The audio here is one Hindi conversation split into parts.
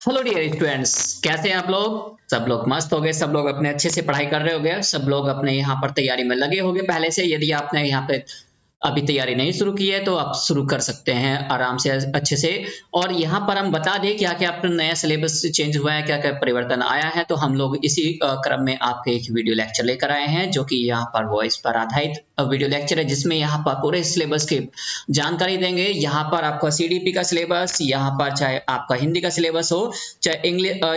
हेलो डियर स्टूडेंट्स, कैसे हैं आप लोग। सब लोग मस्त हो गए, सब लोग अपने अच्छे से पढ़ाई कर रहे होंगे, सब लोग अपने यहाँ पर तैयारी में लगे होंगे पहले से। यदि आपने यहाँ पे अभी तैयारी नहीं शुरू की है तो आप शुरू कर सकते हैं आराम से अच्छे से। और यहाँ पर हम बता दें क्या क्या अपना नया सिलेबस चेंज हुआ है, क्या क्या परिवर्तन आया है। तो हम लोग इसी क्रम में आपके एक वीडियो लेक्चर लेकर आए हैं जो कि यहाँ पर वॉइस पर आधारित वीडियो लेक्चर है, जिसमें यहाँ पर पूरे सिलेबस की जानकारी देंगे। यहाँ पर आपका सीडीपी का सिलेबस, यहाँ पर चाहे आपका हिंदी का सिलेबस हो, चाहे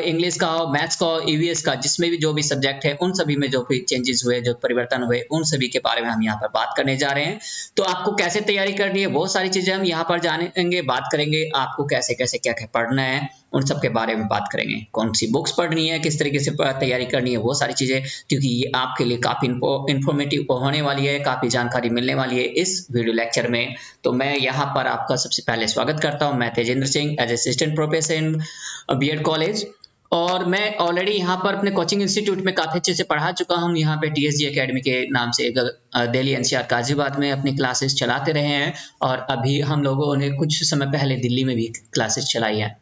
इंग्लिश का हो, मैथ्स का हो, ईवीएस का, जिसमें भी जो भी सब्जेक्ट है उन सभी में जो भी चेंजेस हुए, जो परिवर्तन हुए, उन सभी के बारे में हम यहाँ पर बात करने जा रहे हैं। तो आपको कैसे तैयारी करनी है, बहुत सारी चीजें हम यहाँ पर जानेंगे, बात करेंगे। आपको कैसे कैसे क्या क्या पढ़ना है उन सब के बारे में बात करेंगे। कौन सी बुक्स पढ़नी है, किस तरीके से तैयारी करनी है, वो सारी चीजें, क्योंकि ये आपके लिए काफी इंफॉर्मेटिव होने वाली है, काफी जानकारी मिलने वाली है इस वीडियो लेक्चर में। तो मैं यहाँ पर आपका सबसे पहले स्वागत करता हूँ। मैं Tejendra Singh, as assistant professor BEd college. और मैं ऑलरेडी यहाँ पर अपने कोचिंग इंस्टीट्यूट में काफी अच्छे से पढ़ा चुका हूँ। यहाँ पे टीएसजी एकेडमी के नाम से दिल्ली एनसीआर गाजियाबाद में अपनी क्लासेस चलाते रहे हैं। और अभी हम लोगों ने कुछ समय पहले दिल्ली में भी क्लासेस चलाई है।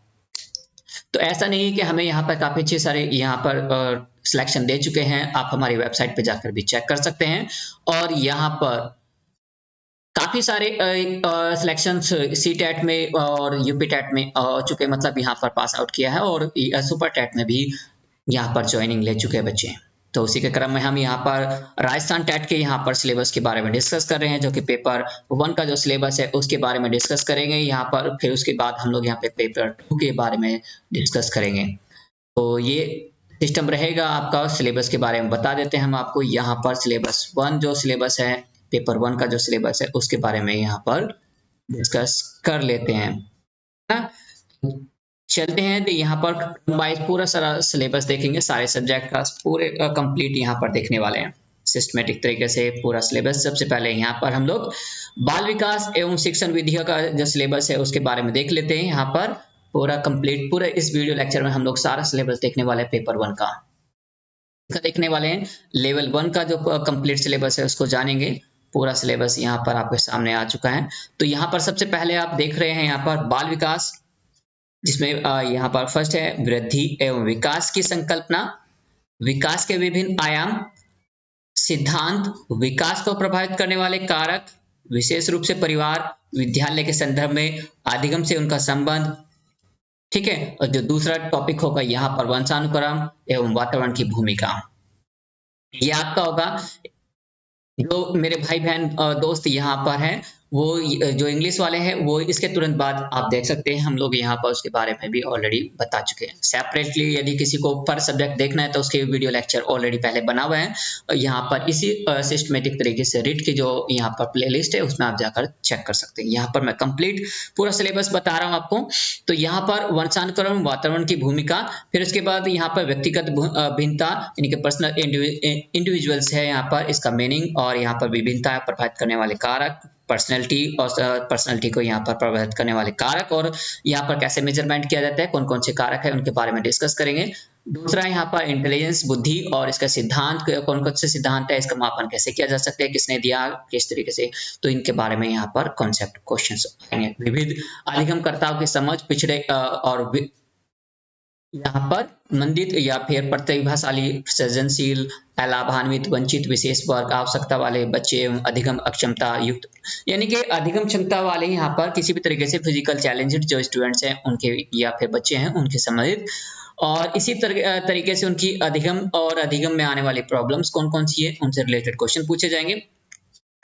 तो ऐसा नहीं है कि हमें यहाँ पर काफी अच्छे सारे यहाँ पर सिलेक्शन दे चुके हैं। आप हमारी वेबसाइट पे जाकर भी चेक कर सकते हैं। और यहाँ पर काफी सारे सिलेक्शंस सी टेट में और यूपी टेट में हो चुके, मतलब यहाँ पर पास आउट किया है। और सुपर टेट में भी यहाँ पर ज्वाइनिंग ले चुके हैं बच्चे। तो उसी के क्रम में हम यहाँ पर राजस्थान टेट के यहाँ पर सिलेबस के बारे में डिस्कस कर रहे हैं, जो कि पेपर 1 का जो सिलेबस है उसके बारे में डिस्कस करेंगे यहाँ पर। फिर उसके बाद हम लोग यहाँ पे पेपर 2 के बारे में डिस्कस करेंगे। तो ये सिस्टम रहेगा आपका। सिलेबस के बारे में बता देते हैं हम आपको। यहाँ पर सिलेबस 1 जो सिलेबस है, पेपर 1 का जो सिलेबस है उसके बारे में यहाँ पर डिस्कस कर लेते हैं ना। चलते हैं तो यहाँ पर वाइज पूरा सारा सिलेबस देखेंगे, सारे सब्जेक्ट का पूरे कंप्लीट यहाँ पर देखने वाले हैं सिस्टमेटिक तरीके से पूरा सिलेबस। सबसे पहले यहाँ पर हम लोग बाल विकास एवं शिक्षण विधियों का जो सिलेबस है उसके बारे में देख लेते हैं। यहाँ पर पूरा कंप्लीट, पूरे इस वीडियो लेक्चर में हम लोग सारा सिलेबस देखने वाले हैं। पेपर 1 का देखने वाले हैं। लेवल 1 का जो कंप्लीट सिलेबस है उसको जानेंगे। पूरा सिलेबस यहाँ पर आपके सामने आ चुका है। तो यहाँ पर सबसे पहले आप देख रहे हैं यहाँ पर बाल विकास, जिसमें यहाँ पर फर्स्ट है वृद्धि एवं विकास की संकल्पना, विकास के विभिन्न आयाम, सिद्धांत, विकास को प्रभावित करने वाले कारक, विशेष रूप से परिवार, विद्यालय के संदर्भ में अधिगम से उनका संबंध। ठीक है। और जो दूसरा टॉपिक होगा यहाँ पर वंशानुक्रम एवं वातावरण की भूमिका। ये आपका होगा। जो मेरे भाई बहन दोस्त यहाँ पर हैं, वो जो इंग्लिश वाले हैं वो इसके तुरंत बाद आप देख सकते हैं। हम लोग यहाँ पर उसके बारे में भी ऑलरेडी बता चुके हैं। सेपरेटली यदि किसी को पर सब्जेक्ट देखना है तो उसके वीडियो लेक्चर ऑलरेडी पहले बना हुआ है। यहाँ पर इसी सिस्टमेटिक तरीके से रीड की जो यहाँ पर प्लेलिस्ट है उसमें आप जाकर चेक कर सकते हैं। यहाँ पर मैं कंप्लीट पूरा सिलेबस बता रहा हूँ आपको। तो यहाँ पर वंशानुक्रम, वातावरण की भूमिका, फिर उसके बाद यहाँ पर व्यक्तिगत भिन्नता यानी कि पर्सनल इंडिविजुअल्स है यहाँ पर इसका मीनिंग। और यहाँ पर विभिन्नता प्रभावित करने वाले कारक, पर्सनैलिटी और पर्सनैलिटी को यहाँ पर प्रभावित करने वाले कारक, और यहाँ पर कैसे मेजरमेंट किया जाता है, कौन कौन से कारक है उनके बारे में डिस्कस करेंगे। दूसरा यहाँ पर इंटेलिजेंस, बुद्धि और इसका सिद्धांत, कौन कौन से सिद्धांत है, इसका मापन कैसे किया जा सकता है, किसने दिया, किस तरीके से, तो इनके बारे में यहाँ पर कॉन्सेप्ट क्वेश्चंस आएंगे। विविध अधिगमकर्ताओं की समझ, पिछड़े और यहाँ पर मंदित या फिर प्रतिभाशाली, सृजनशील, लाभान्वित, वंचित, विशेष वर्ग, आवश्यकता वाले बच्चे एवं अधिगम अक्षमता युक्त, यानी कि अधिगम क्षमता वाले यहाँ पर किसी भी तरीके से फिजिकल चैलेंजेड जो स्टूडेंट्स हैं उनके या फिर बच्चे हैं उनके संबंधित। और इसी तरीके से उनकी अधिगम और अधिगम में आने वाली प्रॉब्लम्स कौन कौन सी है उनसे रिलेटेड क्वेश्चन पूछे जाएंगे।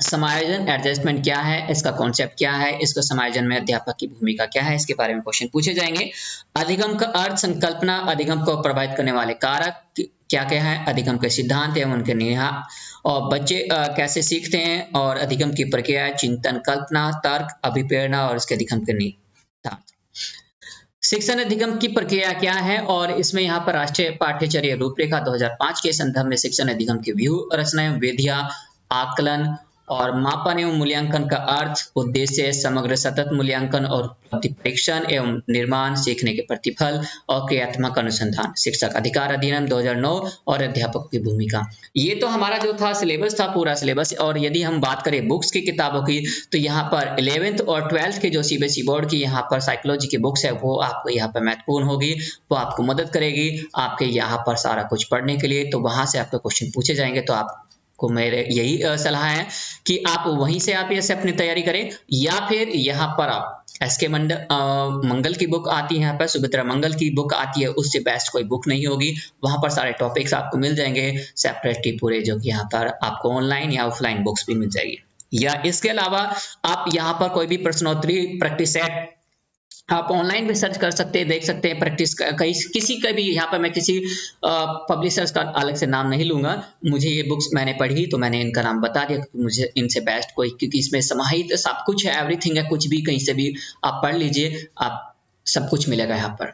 समायोजन, एडजस्टमेंट क्या है, इसका कॉन्सेप्ट क्या है, इसको समायोजन में अध्यापक की भूमिका क्या है, इसके बारे में क्वेश्चन पूछे जाएंगे। अधिगम का अर्थ, संकल्पना, अधिगम को प्रभावित करने वाले कारक क्या क्या है, अधिगम के सिद्धांत एवं उनके निहितार्थ, और बच्चे कैसे सीखते हैं, और अधिगम की प्रक्रिया, चिंतन, कल्पना, तर्क, अभिप्रेरणा और इसके अधिगम के निहितार्थ। शिक्षण अधिगम की प्रक्रिया क्या है, और इसमें यहाँ पर राष्ट्रीय पाठ्यचर्या रूपरेखा 2005 के संदर्भ में शिक्षण अधिगम की व्यूह रचना, विधियां, आकलन और मापन एवं मूल्यांकन का अर्थ, उद्देश्य, समग्र सतत मूल्यांकन और उपलब्धि परीक्षण एवं निर्माण, सीखने के प्रतिफल और क्रियात्मक अनुसंधान, शिक्षक अधिकार अधिनियम 2009 और अध्यापकों की भूमिका। ये तो हमारा जो था सिलेबस था, पूरा सिलेबस। और यदि हम बात करें बुक्स की किताबों की, तो यहाँ पर 11th और 12th के जो सीबीएसई बोर्ड की यहाँ पर साइकोलॉजी की बुक्स है, वो आपको यहाँ पर महत्वपूर्ण होगी, वो आपको मदद करेगी आपके यहाँ पर सारा कुछ पढ़ने के लिए। तो वहां से आपको क्वेश्चन पूछे जाएंगे, तो आपको मेरे यही सलाह है कि आप वहीं से आप ऐसे अपनी तैयारी करें, या फिर यहाँ पर आप एसके मंगल की बुक आती है, यहाँ पर सुमित्रा मंगल की बुक आती है, उससे बेस्ट कोई बुक नहीं होगी। वहां पर सारे टॉपिक्स आपको मिल जाएंगे सेपरेटली पूरे, जो कि यहाँ पर आपको ऑनलाइन या ऑफलाइन बुक्स भी मिल जाएगी। या इसके अलावा आप यहाँ पर कोई भी प्रश्नोत्तरी प्रैक्टिस सेट आप ऑनलाइन भी सर्च कर सकते हैं, देख सकते हैं प्रैक्टिस कहीं किसी का भी। यहाँ पर मैं किसी पब्लिशर्स का अलग से नाम नहीं लूंगा, मुझे ये बुक्स मैंने पढ़ी तो मैंने इनका नाम बता दिया, मुझे इनसे बेस्ट कोई, क्योंकि इसमें समाहित सब कुछ है, एवरीथिंग है, कुछ भी कहीं से भी आप पढ़ लीजिए, आप सब कुछ मिलेगा यहाँ पर।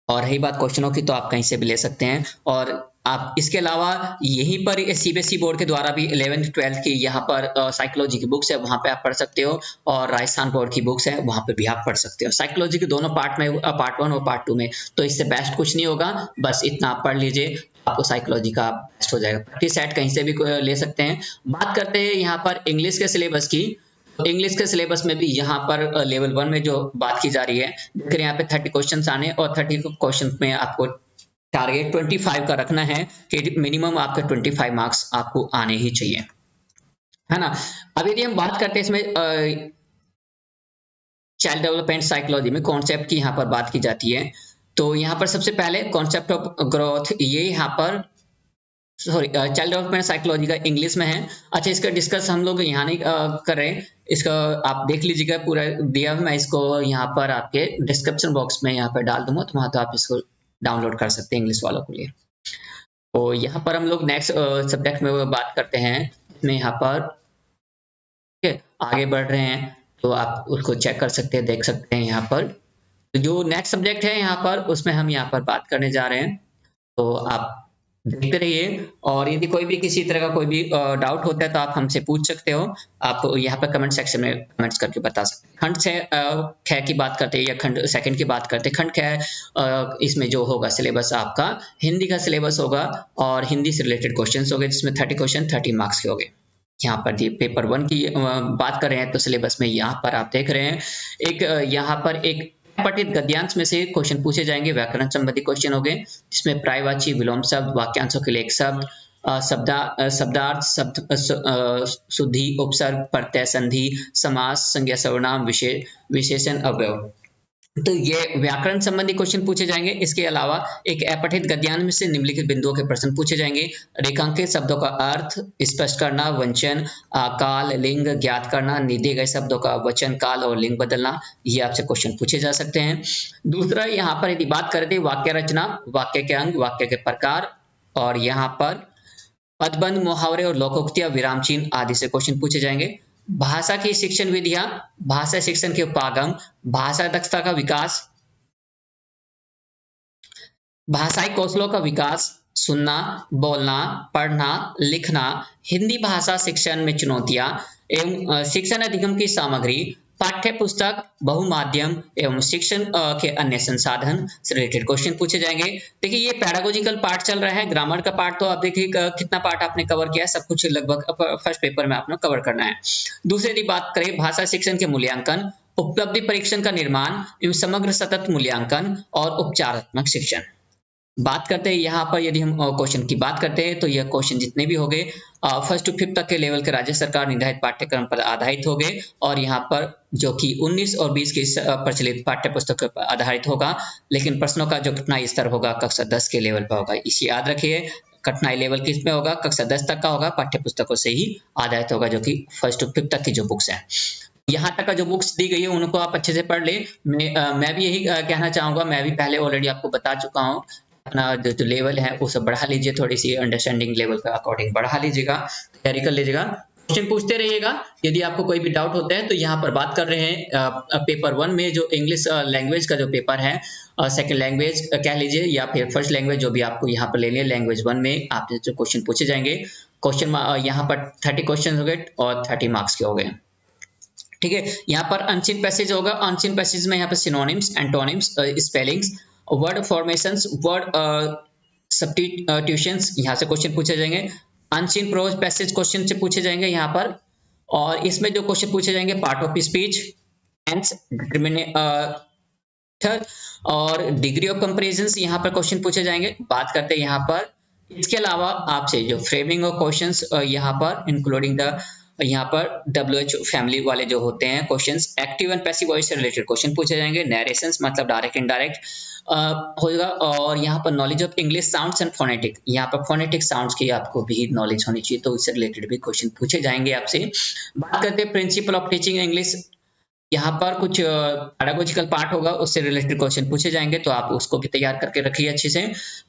और रही बात क्वेश्चनों की, तो आप कहीं से भी ले सकते हैं। और आप इसके अलावा यहीं पर सीबीएसई बोर्ड के द्वारा भी 11th 12th की यहाँ पर साइकोलॉजी की बुक्स है, वहां पे आप पढ़ सकते हो। और राजस्थान बोर्ड की बुक्स है, वहां पे भी आप पढ़ सकते हो साइकोलॉजी के दोनों पार्ट में, पार्ट 1 और पार्ट 2 में। तो इससे बेस्ट कुछ नहीं होगा, बस इतना आप पढ़ लीजिए, आपको साइकोलॉजी का बेस्ट हो जाएगा। प्रैक्टिस सेट कहीं से भी ले सकते हैं। बात करते हैं यहाँ पर इंग्लिश के सिलेबस की। इंग्लिश के सिलेबस में भी यहाँ पर लेवल 1 में जो बात की जा रही है, देखिए यहाँ पे 30 क्वेश्चन आने, और 30 क्वेश्चन में आपको टारगेट 25 का रखना है कि मिनिमम आपके 25 मार्क्स आपको आने ही चाहिए, है ना। अब यदि हम बात करते हैं इसमें चाइल्ड डेवलपमेंट साइकोलॉजी में कॉन्सेप्ट की यहाँ पर बात की जाती है, तो यहाँ पर सबसे पहले कॉन्सेप्ट ऑफ ग्रोथ, ये यहाँ पर सॉरी चाइल्ड डेवलपमेंट साइकोलॉजी का इंग्लिश में है। अच्छा, इसका डिस्कस हम लोग यहाँ नहीं कर रहे हैं, इसका आप देख लीजिएगा पूरा दिया, मैं इसको यहाँ पर आपके डिस्क्रिप्शन बॉक्स में यहाँ पर डाल दूंगा, तो वहां तो आप इसको डाउनलोड कर सकते हैं इंग्लिश वालों के लिए। तो यहाँ पर हम लोग नेक्स्ट सब्जेक्ट में बात करते हैं, इसमें यहाँ पर आगे बढ़ रहे हैं, तो आप उसको चेक कर सकते हैं, देख सकते हैं। यहाँ पर जो नेक्स्ट सब्जेक्ट है यहाँ पर, उसमें हम यहाँ पर बात करने जा रहे हैं, तो आप देखते रहिए। और यदि कोई भी किसी तरह का कोई भी डाउट होता है, तो आप हमसे पूछ सकते हो, आप यहाँ पर कमेंट सेक्शन में कमेंट्स करके बता सकते हैं। खंड 6 की बात करते हैं, या खंड 2 की बात करते हैं। खंड 6 इसमें जो होगा सिलेबस आपका हिंदी का सिलेबस होगा, और हिंदी से रिलेटेड क्वेश्चन होंगे, जिसमें 30 क्वेश्चन 30 मार्क्स के होंगे। यहाँ पर पेपर 1 की बात कर रहे हैं, तो सिलेबस में यहाँ पर आप देख रहे हैं एक यहाँ पर एक पठित गद्यांश में से क्वेश्चन पूछे जाएंगे, व्याकरण संबंधी क्वेश्चन होंगे, जिसमें प्रायवाची, विलोम शब्द, वाक्यांशों के लिए एक शब्द, शब्दार्थ, शब्द शुद्धि, उपसर्ग, प्रत्यय, संधि, समास, संज्ञा, सर्वनाम, विशेषण, अवयव। तो ये व्याकरण संबंधी क्वेश्चन पूछे जाएंगे। इसके अलावा एक अपठित गद्यांश में से निम्नलिखित बिंदुओं के प्रश्न पूछे जाएंगे। रेखांकित शब्दों का अर्थ स्पष्ट करना, वचन, काल, लिंग ज्ञात करना, दिए गए शब्दों का वचन, काल और लिंग बदलना, ये आपसे क्वेश्चन पूछे जा सकते हैं। दूसरा, यहाँ पर यदि बात करते हैं वाक्य रचना, वाक्य के अंग, वाक्य के प्रकार, और यहाँ पर पदबंध, मुहावरे और लोकोक्तियां, विराम चिन्ह आदि से क्वेश्चन पूछे जाएंगे। भाषा की शिक्षण विधियां, भाषा शिक्षण के उपागम, भाषा दक्षता का विकास, भाषाई कौशलों का विकास, सुनना, बोलना, पढ़ना, लिखना, हिंदी भाषा शिक्षण में चुनौतियां एवं शिक्षण अधिगम की सामग्री, पाठ्य पुस्तक, बहुमाध्यम एवं शिक्षण के अन्य संसाधन से रिलेटेड क्वेश्चन पूछे जाएंगे। देखिए, ये पैडागोजिकल पार्ट चल रहा है, ग्रामर का पार्ट तो आप देखिए कितना पार्ट आपने कवर किया है, सब कुछ लगभग फर्स्ट पेपर में आपने कवर करना है। दूसरी यदि बात करें भाषा शिक्षण के मूल्यांकन, उपलब्धि परीक्षण का निर्माण एवं समग्र सतत मूल्यांकन और उपचारात्मक शिक्षण। बात करते हैं यहाँ पर, यदि हम क्वेश्चन की बात करते हैं, तो यह क्वेश्चन जितने भी होंगे 1st to 5th तक के लेवल के राज्य सरकार निर्धारित पाठ्यक्रम पर आधारित होंगे, और यहाँ पर जो कि 19 और 20 की प्रचलित पाठ्य पुस्तक पर आधारित होगा। लेकिन प्रश्नों का जो कठिनाई स्तर होगा कक्षा 10 के लेवल पर होगा, इसे याद रखिए। कठिनाई लेवल किस में होगा, कक्षा 10 तक का होगा, पाठ्य पुस्तकों से ही आधारित होगा, जो कि 1st to 5th तक की जो बुक्स हैं। यहाँ तक का जो बुक्स दी गई है उनको आप अच्छे से पढ़ ले। मैं भी यही कहना चाहूंगा, मैं भी पहले ऑलरेडी आपको बता चुका हूँ, अपना जो लेवल है वो सब बढ़ा लीजिए, थोड़ी सी अंडरस्टैंडिंग लेवल के अकॉर्डिंग बढ़ा लीजिएगा, तैयारी कर लीजिएगा, क्वेश्चन पूछते रहिएगा। यदि आपको कोई भी डाउट होता है, तो यहाँ पर बात कर रहे हैं पेपर 1 में जो इंग्लिश लैंग्वेज का जो पेपर है, सेकंड लैंग्वेज कह लीजिए या फिर फर्स्ट लैंग्वेज, जो भी आपको यहाँ पर लेनी है, लैंग्वेज 1 में आपसे जो क्वेश्चन पूछे जाएंगे, क्वेश्चन यहाँ पर 30 क्वेश्चन हो गए और 30 मार्क्स के हो गए। ठीक है, यहाँ पर अनसीन पैसेज होगा। अनसीन पैसेज में यहाँ पर synonyms, antonyms, spellings, word formations, word substitutions यहाँ से क्वेश्चन पूछे जाएंगे। अनसीन प्रोज पैसेज क्वेश्चन से पूछे जाएंगे यहाँ पर। और इसमें जो क्वेश्चन पूछे जाएंगे पार्ट ऑफ स्पीच, टेंस, और डिग्री ऑफ कंपैरिजंस यहाँ पर क्वेश्चन पूछे जाएंगे। बात करते हैं यहाँ पर इसके अलावा आपसे जो फ्रेमिंग ऑफ क्वेश्चंस यहाँ पर इंक्लूडिंग द यहाँ पर WH फैमिली वाले जो होते हैं questions, active and passive voice से रिलेटेड क्वेश्चन पूछे जाएंगे। नरेशंस मतलब डायरेक्ट इनडायरेक्ट होगा। और यहाँ पर knowledge of English sounds and phonetic, यहाँ पर फोनेटिक साउंड्स की आपको भी नॉलेज होनी चाहिए, तो उससे रिलेटेड भी क्वेश्चन पूछे जाएंगे आपसे। बात करते हैं प्रिंसिपल ऑफ टीचिंग इंग्लिश, यहाँ पर कुछ पेडागोजिकल पार्ट होगा, उससे रिलेटेड क्वेश्चन पूछे जाएंगे, तो आप उसको भी तैयार करके रखिए अच्छे से।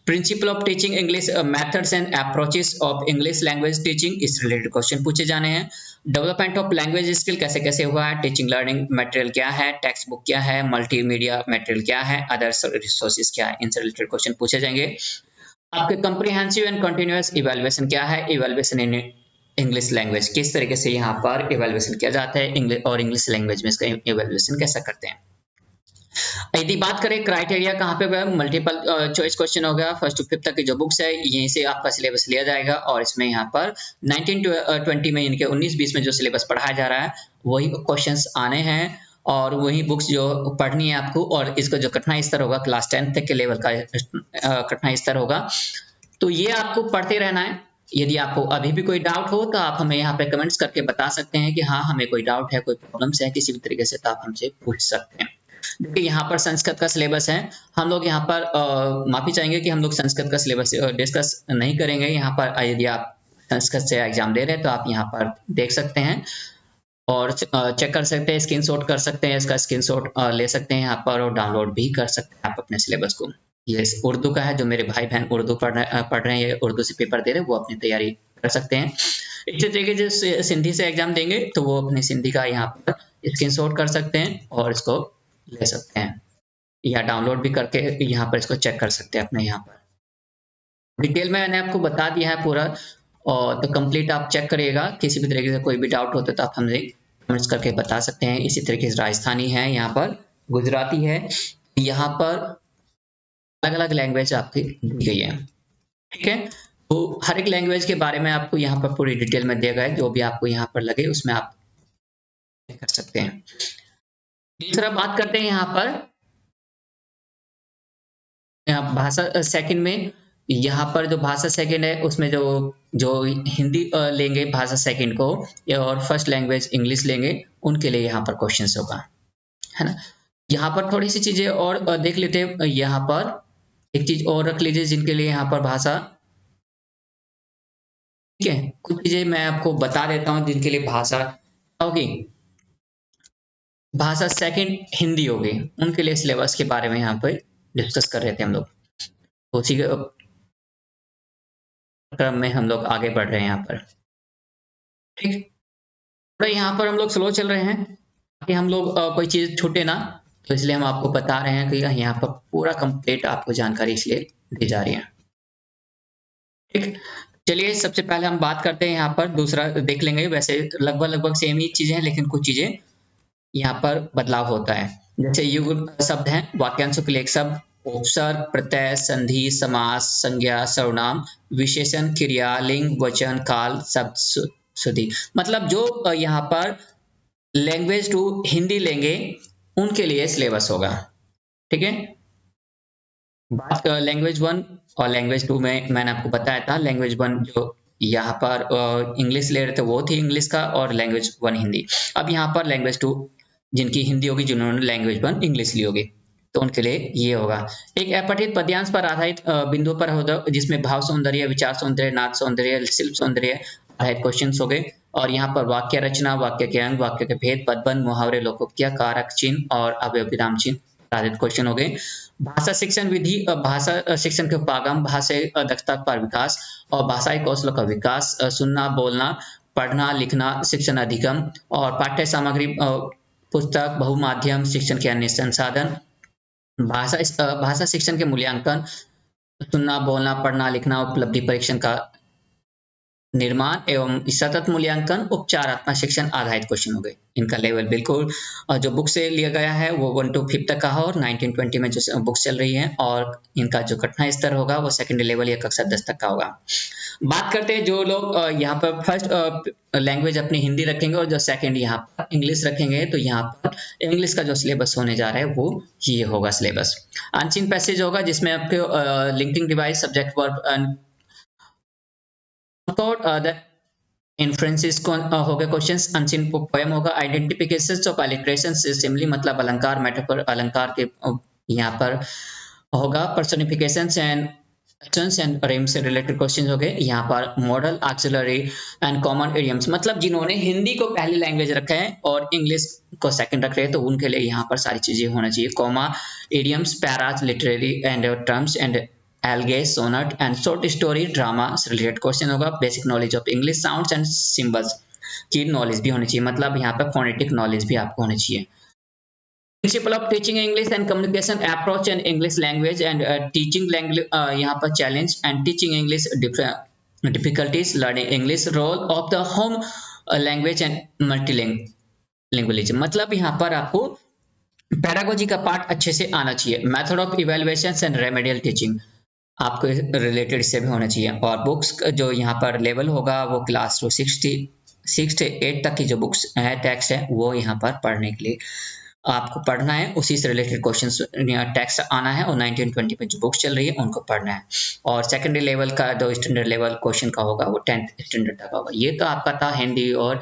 Principal of teaching English, methods and approaches of English language teaching, इस रिलेटेड क्वेश्चन पूछे जाने हैं। डेवलपमेंट ऑफ लैंग्वेज स्किल कैसे कैसे हुआ है, टीचिंग लर्निंग मटेरियल क्या है, टेक्स्ट बुक क्या है, मल्टीमीडिया मटेरियल क्या है, अदर रिसोर्सेज क्या है, इनसे रिलेटेड क्वेश्चन पूछे जाएंगे। आपके कंप्रिहेंसिव एंड कंटिन्यूअस इवैल्यूएशन क्या है, इवैल्यूएशन इन इंग्लिश लैंग्वेज किस तरीके से यहाँ पर इवैल्यूएशन किया जाता है, इंग्लिश और इंग्लिश लैंग्वेज में इसका इवैल्यूएशन कैसा करते हैं। यदि बात करें क्राइटेरिया कहाँ पे गया, मल्टीपल चॉइस क्वेश्चन हो गया। फर्स्ट टू फिफ्थ तक की जो बुक्स है यहीं से आपका सिलेबस लिया जाएगा, और इसमें यहाँ पर 19 to 20 में, इनके 19-20 में जो सिलेबस पढ़ाया जा रहा है वही क्वेश्चंस आने हैं, और वही बुक्स जो पढ़नी है आपको। और इसका जो कठिनाई स्तर होगा क्लास 10 तक के लेवल का कठिनाई स्तर होगा, तो ये आपको पढ़ते रहना है। यदि आपको अभी भी कोई डाउट हो तो आप हमें यहाँ पे कमेंट्स करके बता सकते हैं कि हाँ हमें कोई डाउट है, कोई प्रॉब्लम्स है किसी भी तरीके से, तो आप हमसे पूछ सकते हैं। देखिए यहाँ पर संस्कृत का सिलेबस है, हम लोग यहाँ पर माफी चाहेंगे कि हम लोग संस्कृत का सिलेबस डिस्कस नहीं करेंगे यहाँ पर। यदि आप संस्कृत से एग्जाम दे रहे हैं तो आप यहाँ पर देख सकते हैं और चेक कर सकते हैं, स्क्रीनशॉट कर सकते हैं, इसका स्क्रीनशॉट ले सकते हैं यहाँ पर, और डाउनलोड भी कर सकते हैं आप अपने सिलेबस को। ये उर्दू का है, जो मेरे भाई बहन उर्दू पढ़ रहे हैं, ये उर्दू से पेपर दे रहे हैं, वो अपनी तैयारी कर सकते हैं। इसी तरीके से सिंधी से एग्जाम देंगे तो वो अपने सिंधी का यहाँ पर स्क्रीनशॉट कर सकते हैं और इसको ले सकते हैं, या डाउनलोड भी करके यहाँ पर इसको चेक कर सकते हैं अपने यहाँ पर। डिटेल में मैंने आपको बता दिया है पूरा, और तो कंप्लीट आप चेक करिएगा। किसी भी तरीके से कोई भी डाउट होता है तो आप हमसे कमेंट्स करके बता सकते हैं। इसी तरीके से राजस्थानी है, यहाँ पर गुजराती है, यहाँ पर अलग अलग लैंग्वेज आपकी दी गई है। ठीक है, तो हर एक लैंग्वेज के बारे में आपको यहाँ पर पूरी डिटेल में दिया गया है, जो भी आपको यहाँ पर लगे उसमें आप कर सकते हैं। दूसरा बात करते हैं यहाँ पर भाषा सेकंड में, यहाँ पर जो भाषा सेकंड है उसमें जो जो हिंदी लेंगे भाषा सेकंड को, और फर्स्ट लैंग्वेज इंग्लिश लेंगे, उनके लिए यहाँ पर क्वेश्चंस होगा, है ना। यहाँ पर थोड़ी सी चीजें और देख लेते हैं। यहाँ पर एक चीज और रख लीजिए जिनके लिए यहाँ पर भाषा, ठीक है, कुछ चीजें मैं आपको बता देता हूँ जिनके लिए भाषा होगी, भाषा सेकंड हिंदी होगी, उनके लिए सिलेबस के बारे में यहाँ पे डिस्कस कर रहे थे हम लोग। तो उसी के क्रम में हम लोग आगे बढ़ रहे हैं यहाँ पर। ठीक, थोड़ा यहाँ पर हम लोग स्लो चल रहे हैं ताकि हम लोग कोई चीज छूटे ना, तो इसलिए हम आपको बता रहे हैं कि यहाँ पर पूरा कंप्लीट आपको जानकारी इसलिए दी जा रही है। ठीक, चलिए सबसे पहले हम बात करते हैं यहाँ पर, दूसरा देख लेंगे। वैसे लगभग सेम ही चीजें हैं, लेकिन कुछ चीजें यहाँ पर बदलाव होता है। जैसे युग्म शब्द हैं, वाक्यांशों के लिए एक शब्द, उपसर्ग, प्रत्यय, संधि, समास, संज्ञा, सर्वनाम, विशेषण, क्रिया, लिंग, वचन, काल, शब्द, शुद्धि, मतलब जो यहाँ पर लैंग्वेज टू हिंदी लेंगे उनके लिए सिलेबस होगा। ठीक है, बात लैंग्वेज 1 और लैंग्वेज 2 में मैंने आपको बताया था। लैंग्वेज 1 जो यहाँ पर इंग्लिश ले रहे थे वो थी इंग्लिश का, और लैंग्वेज 1 हिंदी। अब यहाँ पर लैंग्वेज 2 जिनकी हिंदी होगी, जिन्होंने लैंग्वेज 1 इंग्लिश ली होगी, तो उनके लिए ये होगा। एक अपठित पद्यांश पर आधारित बिंदु पर होगा, जिसमें भाव सौंदर्य, विचार सौंदर्य, नाद सौंदर्य, शिल्प सौंदर्य आधारित क्वेश्चन हो गए। और यहाँ पर वाक्य रचना, वाक्य के अंग, वाक्य के भेद, पदबंध, मुहावरे, लोकोक्तियां, कारक चिन्ह और अवयव विराम चिन्ह आधारित क्वेश्चन हो गए। भाषा शिक्षण विधि, भाषा शिक्षण के उपागम, भाषा दक्षता पर विकास और भाषाई कौशलों का विकास, सुनना, बोलना, पढ़ना, लिखना, शिक्षण अधिगम और पाठ्य सामग्री, पुस्तक, बहुमाध्यम शिक्षण के अन्य संसाधन, भाषा शिक्षण के मूल्यांकन, सुनना, बोलना, पढ़ना, लिखना, उपलब्धि परीक्षण का निर्माण एवं सतत मूल्यांकन, उपचारात्मक शिक्षण आधारित क्वेश्चन हो गए। इनका लेवल बिल्कुल जो बुक से लिया गया है वो 1 to 5 तक का है और 1920 में जो बुक्स चल रही है, और इनका जो कठिनाई स्तर होगा वो सेकेंडरी लेवल या कक्षा 10 तक का होगा। बात करते हैं जो लोग यहाँ पर फर्स्ट लैंग्वेज अपनी हिंदी रखेंगे और जो सेकंड यहाँ पर इंग्लिश रखेंगे, तो यहाँ पर इंग्लिश का जो सिलेबस होने जा रहा है वो ये होगा सिलेबस। अनसीन पैसेज होगा जिसमें आपके linking device, subject, verb and the inferences हो गए क्वेश्चंस। अनसीन पोएम होगा। आइडेंटिफिकेशंस ऑफ अलिटरेशन सिमिली मतलब अलंकार, मेटाफर, अलंकार के यहाँ पर होगा। पर्सोनिफिकेशंस एंड एक्शंस एंड रेम से रिलेटेड क्वेश्चन हो गए। यहाँ पर model, auxiliary and common idioms मतलब जिन्होंने हिंदी को पहली लैंग्वेज रखा है और इंग्लिश को सेकंड रख रहे हैं, तो उनके लिए यहाँ पर सारी चीजें होना चाहिए। Comma, idioms, paras, literary and terms and algae, Sonet and short story, drama से रिलेटेड क्वेश्चन होगा। Basic knowledge of English sounds and symbols की नॉलेज भी होनी चाहिए, मतलब यहाँ पर फोनेटिक नॉलेज भी आपको होनी चाहिए। Principle of teaching English and communication approach and English language and teaching language, यहाँ पर challenge and teaching English difficulties, learning English, role of the home language and multilingualism मतलब यहाँ पर आपको पैडागोजी का पार्ट अच्छे से आना चाहिए। Method of evaluation and remedial teaching आपको रिलेटेड से भी होना चाहिए। और बुक्स जो यहाँ पर लेवल होगा वो क्लास 6 से 8 तक की जो बुक्स है, टेक्स्ट है, वो यहाँ पर पढ़ने के लिए आपको पढ़ना है। उसी से रिलेटेड क्वेश्चंस टेक्स्ट आना है और 1920 में जो बुक्स चल रही है उनको पढ़ना है। और सेकेंडरी लेवल का जो स्टैंडर्ड लेवल क्वेश्चन का होगा वो 10th स्टैंडर्ड तक होगा। ये तो आपका था हिंदी और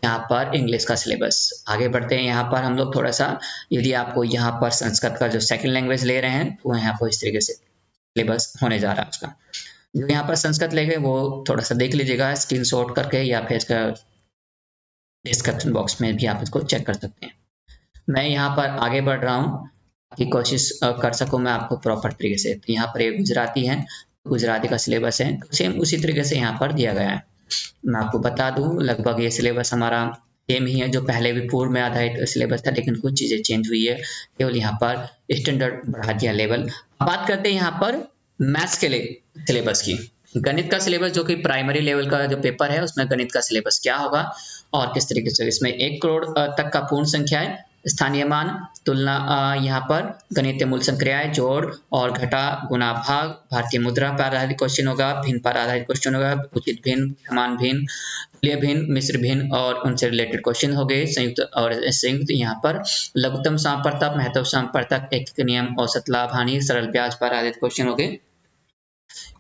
यहाँ पर इंग्लिश का सिलेबस। आगे बढ़ते हैं। यहाँ पर हम लोग थोड़ा सा, यदि आपको यहाँ पर संस्कृत का जो सेकेंड लैंग्वेज ले रहे हैं तो यहाँ पर इस तरीके से सिलेबस होने जा रहा है उसका। जो यहाँ पर संस्कृत लेंगे वो थोड़ा सा देख लीजिएगा स्क्रीनशॉट करके, या फिर इसका डिस्क्रिप्शन बॉक्स में भी आप इसको चेक कर सकते हैं। मैं यहाँ पर आगे बढ़ रहा हूँ ताकि कोशिश कर सकूँ मैं आपको प्रॉपर तरीके से। तो यहाँ पर एक गुजराती है, गुजराती का सिलेबस है, सेम उसी तरीके से यहाँ पर दिया गया है। मैं आपको बता दूं लगभग ये सिलेबस हमारा सेम ही है जो पहले भी पूर्व में आधारित सिलेबस था, लेकिन कुछ चीजें चेंज हुई है, केवल यहाँ पर स्टैंडर्ड बढ़ा दिया लेवल। बात करते हैं यहाँ पर मैथ्स के लिए सिलेबस की। गणित का सिलेबस जो कि प्राइमरी लेवल का जो पेपर है उसमें गणित का सिलेबस क्या होगा और किस तरीके से। इसमें 1 करोड़ तक का पूर्ण संख्या है, स्थानीय मान, तुलना, यहाँ पर गणितीय मूल संक्रियाएं, जोड़ और घटा, गुना, भाग, भारतीय मुद्रा पर आधारित क्वेश्चन होगा, भिन्न पर आधारित क्वेश्चन होगा, उचित भिन्न, समान भिन्न, तुल्य भिन्न, मिश्र भिन्न और उनसे रिलेटेड क्वेश्चन हो गए। संयुक्त और संयुक्त यहाँ पर लघुत्तम सांप्रतक, महत्तम सांप्रतक, एक नियम, औसत लाभ हानि, सरल ब्याज पर आधारित क्वेश्चन हो गए।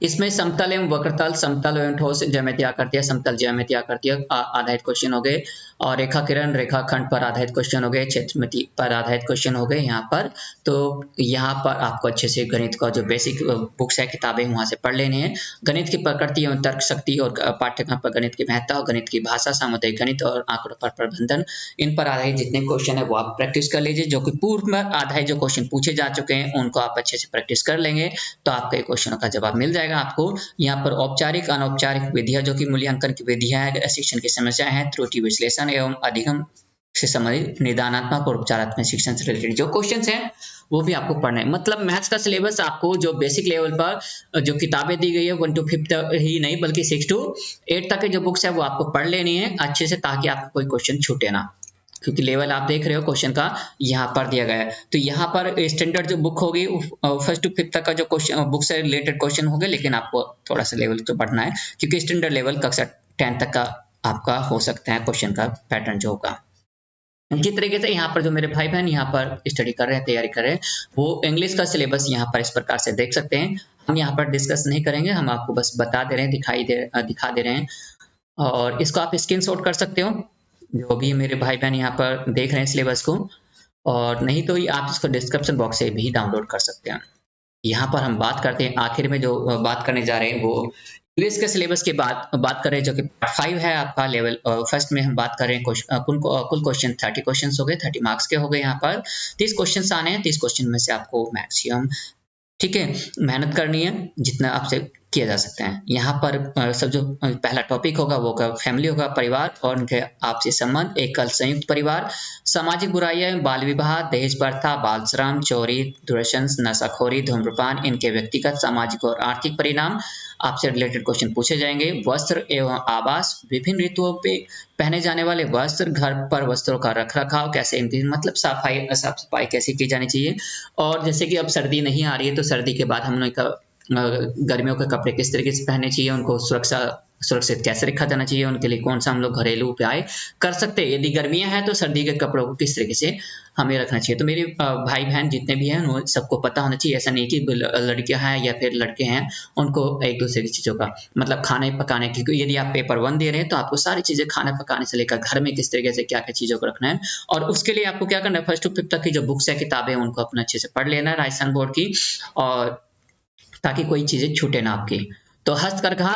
इसमें समतल एवं वक्रतल, समतल एवं ठोस ज्यामितीय आकृतियां, समतल ज्यामितीय आकृतियां आधारित क्वेश्चन हो गए। और रेखाकिरण, रेखाखंड पर आधारित क्वेश्चन हो गए, क्षेत्रमिति पर आधारित क्वेश्चन हो गए यहाँ पर। तो यहाँ पर आपको अच्छे से गणित का जो बेसिक बुक्स है, किताबें वहां से पढ़ लेने हैं। गणित की प्रकृति एवं तर्क शक्ति और पाठ्यक्रम पर गणित की महत्ता, गणित की भाषा, सामुदायिक गणित और आंकड़ों पर प्रबंधन, इन पर आधारित जितने क्वेश्चन है वो आप प्रैक्टिस कर लीजिए। जो कि पूर्व में आधारित जो क्वेश्चन पूछे जा चुके हैं उनको आप अच्छे से प्रैक्टिस कर लेंगे तो आपके क्वेश्चनों का जवाब मिल जाएगा आपको। यहाँ पर औपचारिक, अनौपचारिक विधियां जो कि मूल्यांकन की विधियां है, शिक्षण की समस्याएं हैं, त्रुटि विश्लेषण एवं अधिगम से संबंधित निदानात्मक और उपचारात्मक शिक्षण से रिलेटेड जो क्वेश्चंस हैं वो भी आपको पढ़ना है। मतलब मैथ्स का सिलेबस आपको जो बेसिक लेवल पर जो किताबें दी गई है 1 to 5 तक ही नहीं बल्कि 6 to 8 तक के जो बुक्स है वो आपको पढ़ लेनी है अच्छे से, ताकि आपको कोई क्वेश्चन छूटे ना। क्योंकि लेवल आप देख रहे हो क्वेश्चन का यहाँ पर दिया गया है। तो यहाँ पर स्टैंडर्ड जो बुक होगी 1st to 5th तक का जो क्वेश्चन बुक से रिलेटेड क्वेश्चन होंगे, लेकिन आपको थोड़ा सा लेवल तो बढ़ना है क्योंकि स्टैंडर्ड लेवल कक्षा 10 तक का आपका हो सकता है क्वेश्चन का पैटर्न जो होगा। जिस तरीके से यहाँ पर जो मेरे भाई बहन यहाँ पर स्टडी कर रहे हैं, तैयारी कर रहे हैं, वो इंग्लिश का सिलेबस यहाँ पर इस प्रकार से देख सकते हैं। हम यहाँ पर डिस्कस नहीं करेंगे, हम आपको बस बता दे रहे हैं, दिखा दे रहे हैं और इसको आप स्क्रीनशॉट कर सकते हो जो भी मेरे भाई बहन यहाँ पर देख रहे हैं सिलेबस को, और नहीं तो आप इसको डिस्क्रिप्शन बॉक्स से भी डाउनलोड कर सकते हैं। यहाँ पर हम बात करते हैं आखिर में जो बात करने जा रहे हैं वो इंग्लिश के सिलेबस के बाद बात कर रहे हैं जो कि पार्ट 5 है आपका लेवल फर्स्ट में। हम बात कर रहे हैं कुल क्वेश्चन 30 क्वेश्चन हो गए, 30 मार्क्स के हो गए। यहाँ पर 30 क्वेश्चन आने हैं, 30 क्वेश्चन में से आपको मैक्सिमम ठीक है मेहनत करनी है, जितना आपसे किया जा सकता है। यहाँ पर सब जो पहला टॉपिक होगा वो फैमिली होगा, परिवार और उनके आपसी संबंध, एकल संयुक्त परिवार, सामाजिक बुराइयां, बाल विवाह, दहेज प्रथा, बाल श्रम, चोरी, दुष्कर्म, नशाखोरी, धूम्रपान, इनके व्यक्तिगत, सामाजिक और आर्थिक परिणाम आपसे रिलेटेड क्वेश्चन पूछे जाएंगे। वस्त्र एवं आवास, विभिन्न ऋतुओं पे पहने जाने वाले वस्त्र, घर पर वस्त्रों का रख रखाव कैसे, इनकी मतलब साफ सफाई कैसे की जानी चाहिए। और जैसे कि अब सर्दी नहीं आ रही है तो सर्दी के बाद हम लोग का गर्मियों के कपड़े किस तरीके से पहनने चाहिए, उनको सुरक्षित कैसे रखा जाना चाहिए, उनके लिए कौन सा हम लोग घरेलू उपाय कर सकते हैं। यदि गर्मियां हैं तो सर्दी के कपड़ों को किस तरीके से हमें रखना चाहिए। तो मेरे भाई बहन जितने भी हैं वो सबको पता होना चाहिए। ऐसा नहीं कि लड़कियां हैं या फिर लड़के हैं उनको एक दूसरे की चीज़ों का मतलब खाने पकाने की, यदि आप पेपर 1 दे रहे हैं तो आपको सारी चीज़ें खाना पकाने से लेकर घर में किस तरीके से क्या क्या चीज़ों को रखना है। और उसके लिए आपको क्या करना है, फर्स्ट टू फिफ्थ तक की जो बुक्स है, किताबें, उनको अपना अच्छे से पढ़ लेना है राजस्थान बोर्ड की, और ताकि कोई चीजें छूटे ना आपकी। तो हस्तकरघा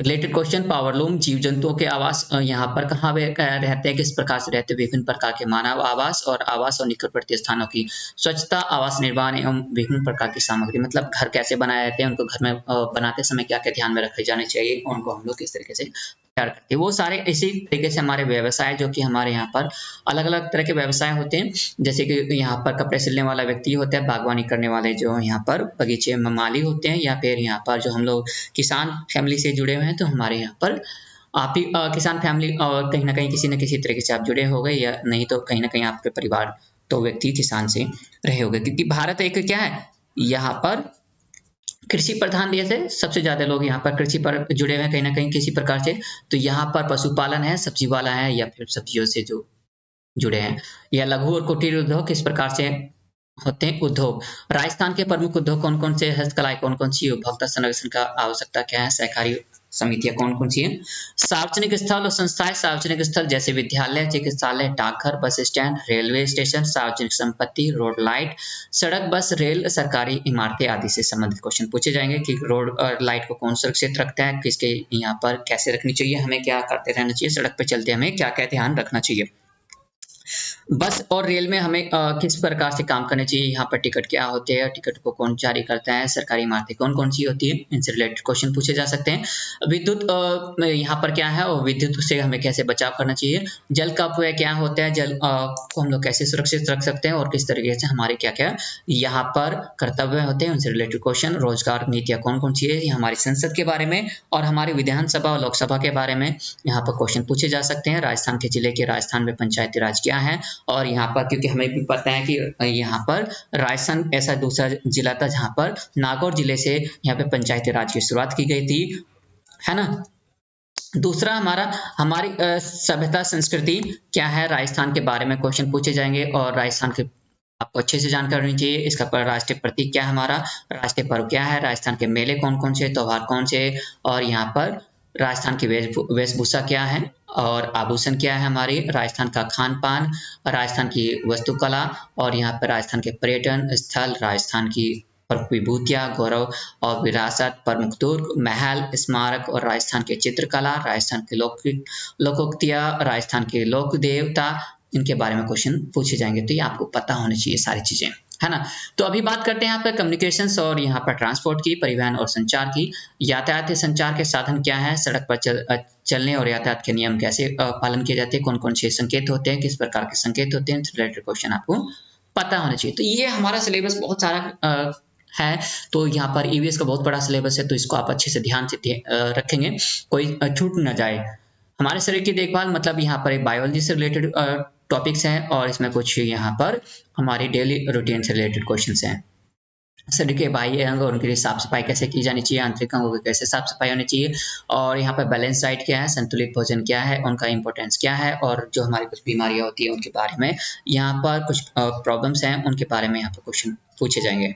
रिलेटेड क्वेश्चन, पावरलूम, जीव जंतुओं के आवास यहाँ पर कहाँ रहते हैं, किस प्रकार से रहते हैं, विभिन्न प्रकार के मानव आवास और आवास और निकटवर्ती स्थानों की स्वच्छता, आवास निर्माण एवं विभिन्न प्रकार की सामग्री, मतलब घर कैसे बनाए जाते हैं, उनको घर में बनाते समय क्या क्या ध्यान में रखे जाने चाहिए, उनको हम लोग किस तरीके से तैयार करते हैं। वो सारे इसी तरीके से हमारे व्यवसाय जो कि हमारे यहाँ पर अलग अलग तरह के व्यवसाय होते हैं, जैसे कि यहाँ पर कपड़े सिलने वाला व्यक्ति होता है, बागवानी करने वाले जो यहाँ पर बगीचे में माली होते हैं, या फिर यहाँ पर जो हम लोग किसान फैमिली से जुड़े हुए हैं तो हमारे यहाँ पर आप ही किसान फैमिली, और कहीं ना कहीं किसी न किसी तरीके से आप जुड़े हो गए, या नहीं तो कहीं ना कहीं आपके परिवार तो व्यक्ति किसान से रहे होंगे, क्योंकि भारत एक क्या है, यहाँ पर कृषि प्रधान देश है। सबसे ज्यादा लोग यहाँ पर कृषि पर जुड़े हुए हैं कहीं ना कहीं किसी प्रकार से। तो यहाँ पर पशुपालन है, सब्जी वाला है, या फिर सब्जियों से जो जुड़े हैं, या लघु और कुटीर उद्योग किस प्रकार से होते हैं। उद्योग, राजस्थान के प्रमुख उद्योग कौन कौन से, हस्तकलाएं कौन कौन सी, उपभोक्ता संरक्षण का आवश्यकता क्या है, सहकारी समितियां कौन कौन सी हैं। सार्वजनिक स्थल और संस्थाएं, सार्वजनिक स्थल जैसे विद्यालय, चिकित्सालय, डाकघर, बस स्टैंड, रेलवे स्टेशन, सार्वजनिक संपत्ति, रोड, लाइट, सड़क, बस, रेल, सरकारी इमारतें आदि से संबंधित क्वेश्चन पूछे जाएंगे कि रोड और लाइट को कौन सुरक्षित रखता है, किसके यहाँ पर कैसे रखनी चाहिए, हमें क्या करते रहना चाहिए, सड़क पर चलते हमें क्या क्या ध्यान रखना चाहिए। बस और रेल में हमें किस प्रकार से काम करने चाहिए, यहाँ पर टिकट क्या होते हैं, टिकट को कौन जारी करता है, सरकारी इमारतें कौन कौन सी होती है, इनसे रिलेटेड क्वेश्चन पूछे जा सकते हैं। विद्युत यहाँ पर क्या है और विद्युत से हमें कैसे बचाव करना चाहिए। जल का अपव्यय क्या होता है, जल को हम लोग कैसे सुरक्षित रख सकते हैं, और किस तरीके से हमारे क्या क्या यहाँ पर कर्तव्य होते हैं, उनसे रिलेटेड क्वेश्चन। रोजगार नीतियाँ कौन कौन सी है, हमारी संसद के बारे में और हमारी विधानसभा और लोकसभा के बारे में यहाँ पर क्वेश्चन पूछे जा सकते हैं। राजस्थान के जिले के राजस्थान में पंचायती राज क्या है, और यहाँ पर क्योंकि हमें भी पता है कि यहाँ पर राजस्थान ऐसा दूसरा जिला था जहाँ पर नागौर जिले से यहाँ पे पंचायती राज की शुरुआत की गई थी, है ना। दूसरा हमारी सभ्यता संस्कृति क्या है, राजस्थान के बारे में क्वेश्चन पूछे जाएंगे, और राजस्थान के आपको अच्छे से जानकारी होनी चाहिए। इसका राष्ट्रीय प्रतीक क्या है, हमारा राष्ट्रीय पर्व क्या है, राजस्थान के मेले कौन कौन से, त्योहार कौन से, और यहाँ पर राजस्थान की वेशभूषा क्या है और आभूषण क्या है, हमारी राजस्थान का खान पान, राजस्थान की वस्तुकला, और यहाँ पर राजस्थान के पर्यटन स्थल, राजस्थान की विभूतियाँ, गौरव और विरासत, प्रमुख दुर्ग, महल, स्मारक, और राजस्थान के चित्रकला, राजस्थान के लोकोक्तियाँ, राजस्थान के लोक देवता, इनके बारे में क्वेश्चन पूछे जाएंगे। तो ये आपको पता होनी चाहिए सारी चीजें, है ना। तो अभी बात करते हैं यहाँ पर कम्युनिकेशंस और यहाँ पर ट्रांसपोर्ट की, परिवहन और संचार की। यातायात संचार के साधन क्या है, सड़क पर चलने और यातायात के नियम कैसे पालन किए जाते हैं, कौन कौन से संकेत होते हैं, किस प्रकार के संकेत होते हैं, रिलेटेड क्वेश्चन आपको पता होना चाहिए। तो ये हमारा सिलेबस बहुत सारा है। तो यहाँ पर ईवीएस का बहुत बड़ा सिलेबस है, तो इसको आप अच्छे से ध्यान से रखेंगे, कोई छूट न जाए। हमारे शरीर की देखभाल, मतलब यहाँ पर बायोलॉजी से रिलेटेड टॉपिक्स हैं, और इसमें कुछ यहाँ पर हमारी डेली रूटीन से रिलेटेड क्वेश्चंस हैं। शरीर के बाह्य अंग और उनके लिए साफ सफाई कैसे की जानी चाहिए, आंतरिक अंगों की कैसे साफ सफाई होनी चाहिए, और यहाँ पर बैलेंस डाइट क्या है, संतुलित भोजन क्या है, उनका इंपॉर्टेंस क्या है, और जो हमारी कुछ बीमारियां होती है उनके बारे में, यहाँ पर कुछ प्रॉब्लम्स हैं उनके बारे में यहाँ पर क्वेश्चन पूछे जाएंगे।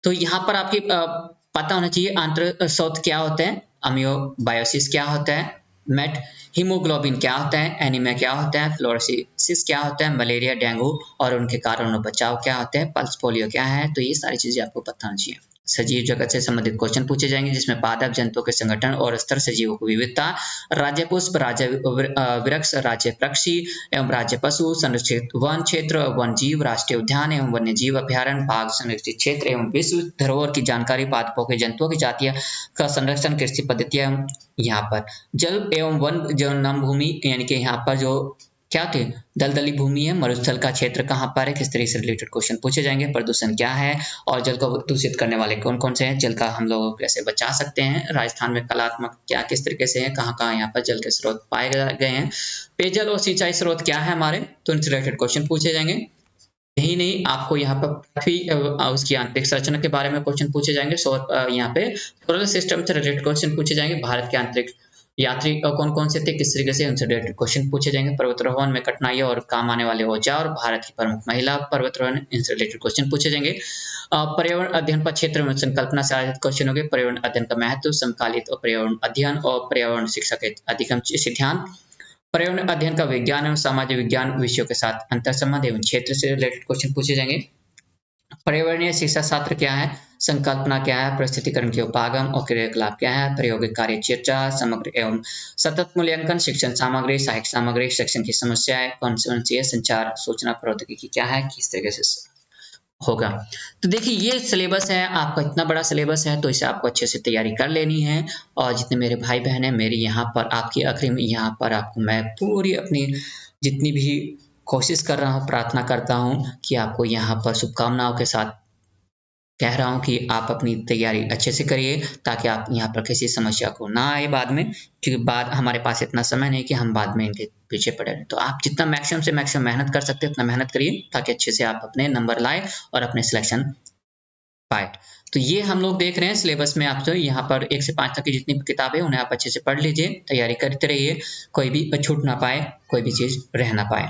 तो यहाँ पर आपकी पता होना चाहिए आंत्र शोथ क्या होते हैं, अमियोबायोसिस क्या होता है, मेट हीमोग्लोबिन क्या होता है, एनीमिया क्या होता है, फ्लोरोसिस क्या होता है, मलेरिया, डेंगू और उनके कारण और बचाव क्या होते हैं, पल्स पोलियो क्या है। तो ये सारी चीजें आपको पता होनी चाहिए। सजीव जगत से संबंधित क्वेश्चन पूछे जाएंगे, जिसमें पादप जंतुओं के संगठन और स्तर, सजीवों की विविधता, राज्य पुष्प, राज्य वृक्ष, राज्य पक्षी एवं राज्य पशु, संरक्षित वन क्षेत्र, वन जीव, राष्ट्रीय उद्यान एवं वन्य जीव अभ्यारण्य, बाघ संरक्षित क्षेत्र एवं विश्व धरोहर की जानकारी, पादपों के जंतुओं की जातियां का संरक्षण, कृषि पद्धतियां, यहाँ पर जल एवं वन जो नम भूमि यानी कि यहाँ पर जो क्या थे दलदली भूमि है, मरुस्थल का क्षेत्र कहाँ पर है, किस तरीके से रिलेटेड क्वेश्चन पूछे जाएंगे, प्रदूषण क्या है और जल को दूषित करने वाले कौन कौन से हैं, जल का हम लोग कैसे बचा सकते हैं, राजस्थान में कलात्मक क्या किस तरीके से है, कहाँ कहाँ यहाँ पर जल के स्रोत पाए गए हैं, पेयजल और सिंचाई स्रोत क्या है हमारे, तो इनसे रिलेटेड क्वेश्चन पूछे जाएंगे। यही नहीं, आपको यहाँ पर पृथ्वी उसकी आंतरिक संरचना के बारे में क्वेश्चन पूछे जाएंगे, यहाँ पे सोलर सिस्टम से रिलेटेड क्वेश्चन पूछे जाएंगे, भारत के आंतरिक यात्री कौन कौन से थे, किस तरीके से उनसे रिलेटेड क्वेश्चन पूछे जाएंगे, पर्वतारोहण में कठिनाई और काम आने वाले औजार, भारत की प्रमुख महिला पर्वतारोहण, इनसे रिलेटेड क्वेश्चन पूछे जाएंगे। पर्यावरण अध्ययन पर क्षेत्र में संकल्पना से आधारित क्वेश्चन होंगे, पर्यावरण अध्ययन का महत्व, समकालिक और पर्यावरण अध्ययन और पर्यावरण शिक्षा के अधिगम सिद्धांत, पर्यावरण अध्ययन का विज्ञान एवं सामाजिक विज्ञान विषयों के साथ अंतर संबंध एवं क्षेत्र से रिलेटेड क्वेश्चन पूछे जाएंगे। पर्यावरणीय शिक्षा शास्त्र क्या है, संकल्पना क्या है, परिस्थितिकरण के उपागम और क्रियाकलाप क्या है, प्रायोगिक कार्य चर्चा, समग्र एवं सतत मूल्यांकन, शिक्षण सामग्री, सहायक सामग्री, शिक्षण की समस्याएं कौन सी है, संचार सूचना प्रौद्योगिकी क्या है, किस तरीके से होगा। तो देखिए ये सिलेबस है आपका, इतना बड़ा सिलेबस है तो इसे आपको अच्छे से तैयारी कर लेनी है। और जितने मेरे भाई बहन हैं, मेरी यहाँ पर आपकी आखिरी में यहाँ पर आपको मैं पूरी अपनी जितनी भी कोशिश कर रहा हूँ, प्रार्थना करता हूँ कि आपको यहाँ पर शुभकामनाओं के साथ कह रहा हूँ कि आप अपनी तैयारी अच्छे से करिए, ताकि आप यहाँ पर किसी समस्या को ना आए बाद में, क्योंकि बाद हमारे पास इतना समय नहीं कि हम बाद में इनके पीछे पड़े रहें। तो आप जितना मैक्सिमम से मैक्सिमम मेहनत कर सकते हैं उतना मेहनत करिए, ताकि अच्छे से आप अपने नंबर लाए और अपने सिलेक्शन पाए। तो ये हम लोग देख रहे हैं सिलेबस में, आप जो यहाँ पर 1 से 5 तक की जितनी भी किताबें उन्हें आप अच्छे से पढ़ लीजिए, तैयारी करते रहिए, कोई भी छूट ना पाए, कोई भी चीज़ रह ना पाए,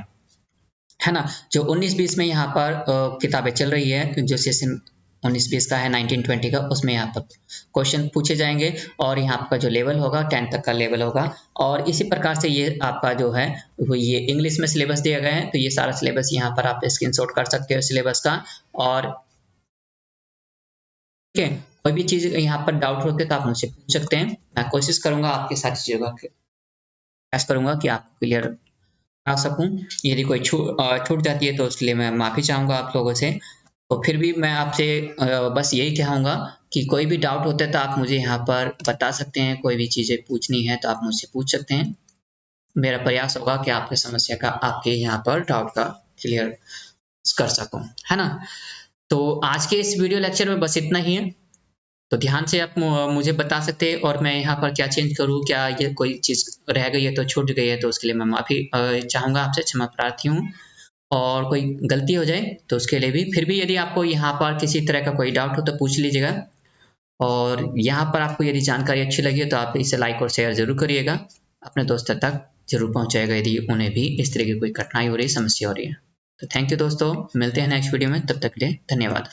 है ना। जो 19-20 में यहाँ पर किताबें चल रही है, जो सेशन 19-20 का है 19-20 का, उसमें यहाँ पर क्वेश्चन पूछे जाएंगे और यहाँ आपका जो लेवल होगा 10 तक का लेवल होगा। और इसी प्रकार से ये आपका जो है वो ये इंग्लिश में सिलेबस दिया गया है, तो ये सारा सिलेबस यहाँ पर आप स्क्रीनशॉट कर सकते हो सिलेबस का। और ठीक है, कोई भी चीज़ यहाँ पर डाउट होते तो आप मुझसे पूछ सकते हैं, मैं कोशिश करूंगा आपकी सारी चीज़ों का प्रयास करूंगा कि आप क्लियर आ सकूं। यदि कोई छूट जाती है तो उसके लिए मैं माफ़ी चाहूँगा आप लोगों से। तो फिर भी मैं आपसे बस यही कहूँगा कि कोई भी डाउट होता है तो आप मुझे यहाँ पर बता सकते हैं, कोई भी चीज़ें पूछनी है तो आप मुझसे पूछ सकते हैं। मेरा प्रयास होगा कि आपकी समस्या का, आपके यहाँ पर डाउट का क्लियर कर सकूँ, है ना। तो आज के इस वीडियो लेक्चर में बस इतना ही है। तो ध्यान से आप मुझे बता सकते हैं और मैं यहाँ पर क्या चेंज करूँ, क्या ये कोई चीज़ रह गई है तो छूट गई है तो उसके लिए मैं माफ़ी चाहूँगा आपसे, क्षमा प्रार्थी हूँ। और कोई गलती हो जाए तो उसके लिए भी, फिर भी यदि आपको यहाँ पर किसी तरह का कोई डाउट हो तो पूछ लीजिएगा। और यहाँ पर आपको यदि जानकारी अच्छी लगी हो तो आप इसे लाइक और शेयर ज़रूर करिएगा, अपने दोस्तों तक ज़रूर पहुँचाएगा यदि उन्हें भी इस तरह की कोई कठिनाई हो रही है, समस्या हो रही है। तो थैंक यू दोस्तों, मिलते हैं नेक्स्ट वीडियो में, तब तक के लिए धन्यवाद।